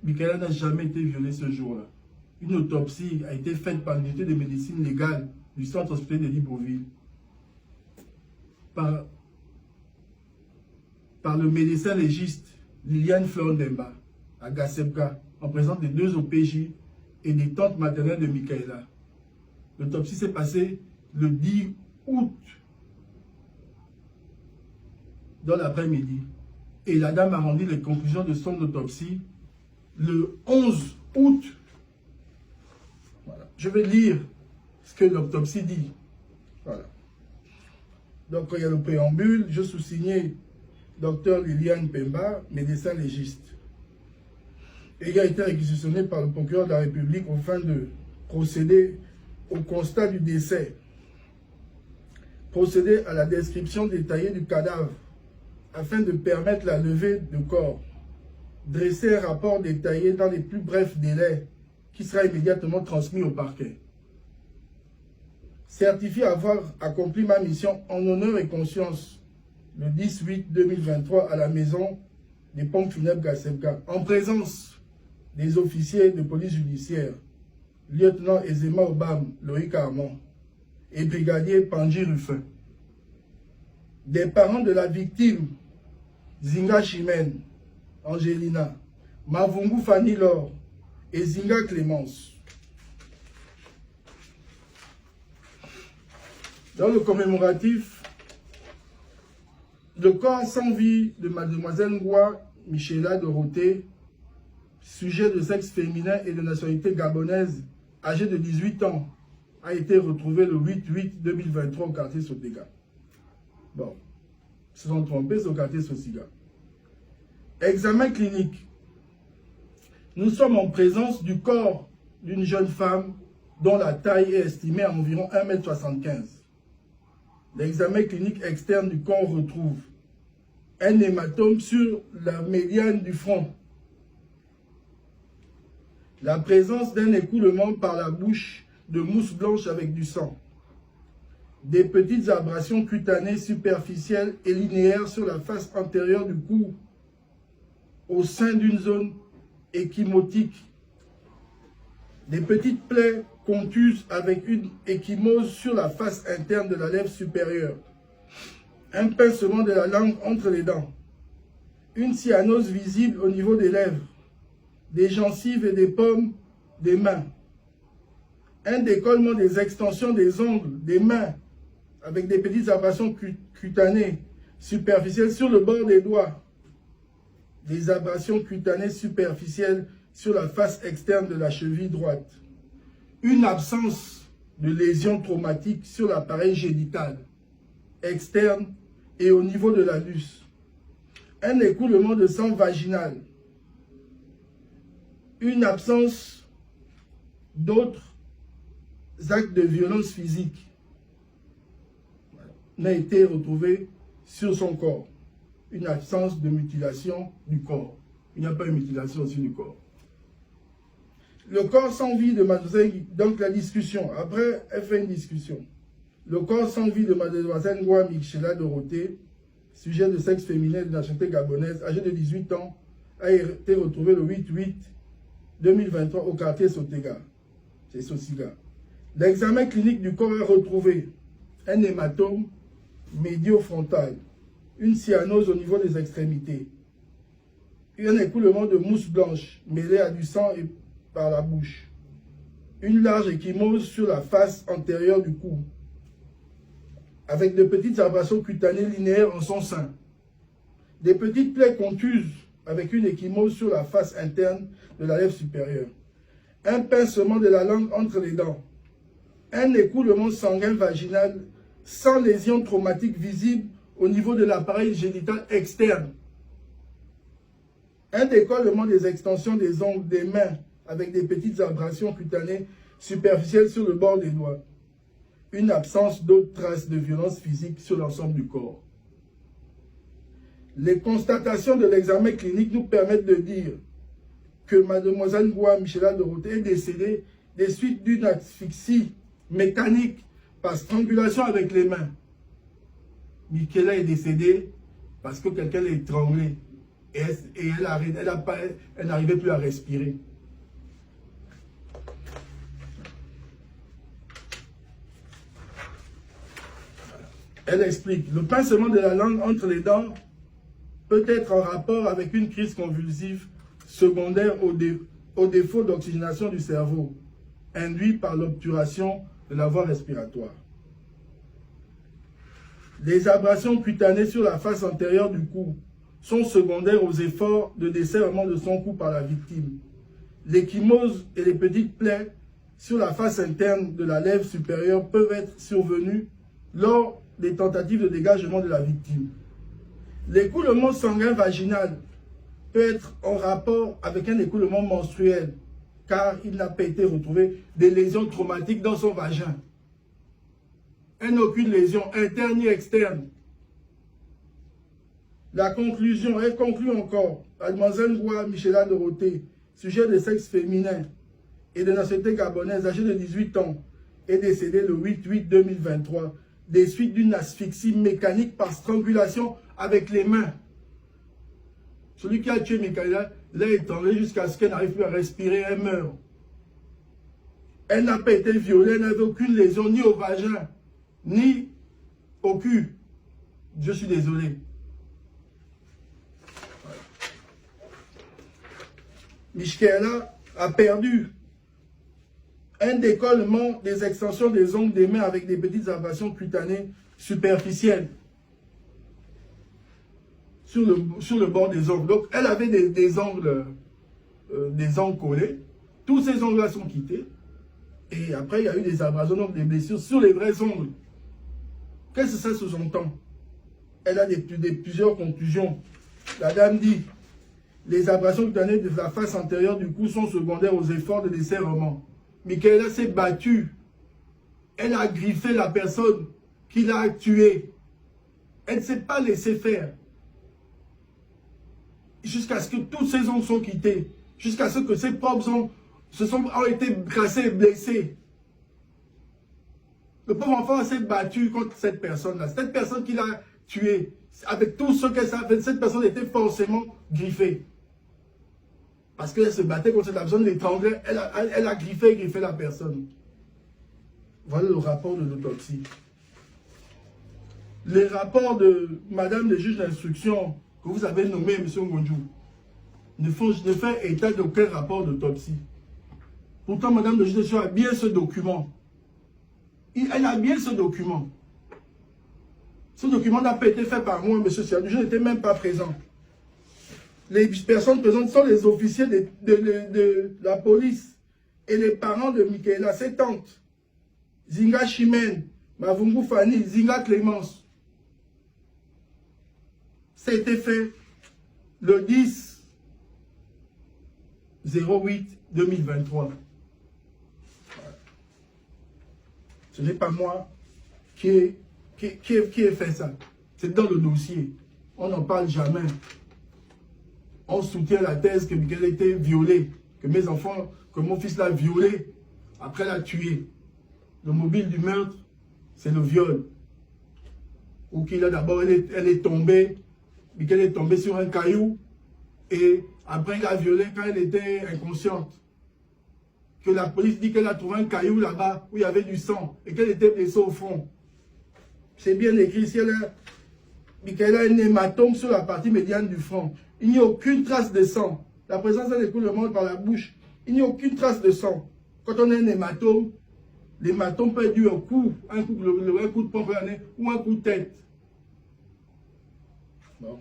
Michaela n'a jamais été violée ce jour-là. Une autopsie a été faite par l'unité de médecine légale du centre hospitalier de Libreville. Par le médecin légiste Liliane Florendemba à Gasebga, en présence des 2 OPJ et des tantes maternelles de Michaela. L'autopsie s'est passée le 10 août dans l'après-midi. Et la dame a rendu les conclusions de son autopsie le 11 août. Voilà. Je vais lire ce que l'autopsie dit. Voilà. Donc, il y a le préambule. Je sous-signais Dr Liliane Pemba, médecin légiste. Et il a été réquisitionné par le procureur de la République afin de procéder au constat du décès, procéder à la description détaillée du cadavre afin de permettre la levée de corps, dresser un rapport détaillé dans les plus brefs délais qui sera immédiatement transmis au parquet. Certifié avoir accompli ma mission en honneur et conscience le 10/8/2023 à la maison des pompes funèbres Gasebga, en présence des officiers de police judiciaire, lieutenant Ezema Obam, Loïc Armand et brigadier Panji Ruffin, des parents de la victime, Zinga Chimène, Angelina, Mavungu Fanny Laure et Zinga Clémence. Dans le commémoratif, le corps sans vie de mademoiselle Ngoua Michela Dorothée, sujet de sexe féminin et de nationalité gabonaise, âgé de 18 ans, a été retrouvé le 8/8/2023 au quartier Sotega. Bon, ils se sont trompés, c'est au quartier Sosiga. Examen clinique. Nous sommes en présence du corps d'une jeune femme dont la taille est estimée à environ 1,75 m. L'examen clinique externe du corps retrouve un hématome sur la médiane du front, la présence d'un écoulement par la bouche de mousse blanche avec du sang, des petites abrasions cutanées superficielles et linéaires sur la face antérieure du cou, au sein d'une zone échymotique, des petites plaies contuses avec une échymose sur la face interne de la lèvre supérieure, un pincement de la langue entre les dents, une cyanose visible au niveau des lèvres, des gencives et des paumes des mains, un décollement des extensions des ongles des mains avec des petites abrasions cutanées superficielles sur le bord des doigts, des abrasions cutanées superficielles sur la face externe de la cheville droite, une absence de lésions traumatiques sur l'appareil génital externe et au niveau de l'anus, un écoulement de sang vaginal, une absence d'autres actes de violence physique n'a été retrouvée sur son corps. Une absence de mutilation du corps. Il n'y a pas de mutilation aussi du corps. Le corps sans vie de mademoiselle, donc la discussion, après elle fait une discussion. Le corps sans vie de mademoiselle Ngoua Michela Dorothée, sujet de sexe féminin de nationalité gabonaise, âgé de 18 ans, a été retrouvé le 8/8/2023 au quartier Sotega. C'est Sosiga. L'examen clinique du corps a retrouvé un hématome médio-frontal, une cyanose au niveau des extrémités, un écoulement de mousse blanche mêlée à du sang et par la bouche, une large échymose sur la face antérieure du cou, avec de petites abrasions cutanées linéaires en son sein, des petites plaies contuses avec une échymose sur la face interne de la lèvre supérieure, un pincement de la langue entre les dents, un écoulement sanguin vaginal sans lésion traumatique visible au niveau de l'appareil génital externe, un décollement des extensions des ongles des mains avec des petites abrasions cutanées superficielles sur le bord des doigts, une absence d'autres traces de violence physique sur l'ensemble du corps. Les constatations de l'examen clinique nous permettent de dire que mademoiselle Ngoua Michela Dorothée est décédée des suites d'une asphyxie mécanique par strangulation avec les mains. Michaela est décédée parce que quelqu'un l'a étranglée et elle n'arrivait plus à respirer. Elle explique, le pincement de la langue entre les dents peut être en rapport avec une crise convulsive secondaire au défaut d'oxygénation du cerveau, induit par l'obturation de la voie respiratoire. Les abrasions cutanées sur la face antérieure du cou sont secondaires aux efforts de desserrement de son cou par la victime. L'ecchymose et les petites plaies sur la face interne de la lèvre supérieure peuvent être survenues lors des tentatives de dégagement de la victime. L'écoulement sanguin vaginal peut être en rapport avec un écoulement menstruel, car il n'a pas été retrouvé des lésions traumatiques dans son vagin. Elle n'a aucune lésion interne ni externe. La conclusion, elle conclut encore. Mademoiselle Ngoua Michela Dorothée, sujet de sexe féminin et de nationalité gabonaise, âgée de 18 ans, est décédée le 8/8/2023 des suites d'une asphyxie mécanique par strangulation avec les mains. Celui qui a tué Michaela l'a étranglée jusqu'à ce qu'elle n'arrive plus à respirer, elle meurt. Elle n'a pas été violée, elle n'avait aucune lésion ni au vagin, ni au cul. Je suis désolé. Michaela a perdu un décollement des extensions des ongles des mains avec des petites abrasions cutanées superficielles sur le bord des ongles. Donc, elle avait des ongles collés. Tous ces ongles-là sont quittés. Et après, il y a eu des abrasions, donc des blessures sur les vrais ongles. Qu'est-ce que ça sous-entend? Elle a plusieurs conclusions. La dame dit, les abrasions cutanées de la face antérieure du cou sont secondaires aux efforts de desserrement. Michaela s'est battue. Elle a griffé la personne qui l'a tuée. Elle ne s'est pas laissée faire. Jusqu'à ce que tous ses ongles soient quittés. Jusqu'à ce que ses propres ongles ont été cassés et blessés. Le pauvre enfant s'est battu contre cette personne-là. Cette personne qui l'a tuée, avec tout ce qu'elle savait, cette personne était forcément griffée. Parce qu'elle se battait contre cette personne, l'étranglait, elle a griffé la personne. Voilà le rapport de l'autopsie. Les rapports de Madame le juge d'instruction que vous avez nommé, M. Ngonjou, ne font état d'aucun rapport d'autopsie. Pourtant, Madame le juge d'instruction a bien ce document. Elle a bien ce document. Ce document n'a pas été fait par moi, M. Siadou. Je n'étais même pas présent. Les personnes présentes sont les officiers de la police et les parents de Michaela, ses tantes. Zinga Chimène, Mavungu Fanny, Zinga Clémence. Ça a été fait le 10/08/2023. Ce n'est pas moi qui ai fait ça. C'est dans le dossier. On n'en parle jamais. On soutient la thèse que Michaela a été violée, que mon fils l'a violée, après l'a tué. Le mobile du meurtre, c'est le viol. Ou qu'il a d'abord, elle est tombée, Michaela est tombée sur un caillou, et après il l'a violée quand elle était inconsciente. Que la police dit qu'elle a trouvé un caillou là-bas où il y avait du sang, et qu'elle était blessée au front. C'est bien écrit ici, Michaela a un hématome sur la partie médiane du front. Il n'y a aucune trace de sang. La présence d'un écoulement par la bouche, il n'y a aucune trace de sang. Quand on a un hématome, l'hématome peut être dû au coup, un coup de pompe ou un coup de tête. Bon.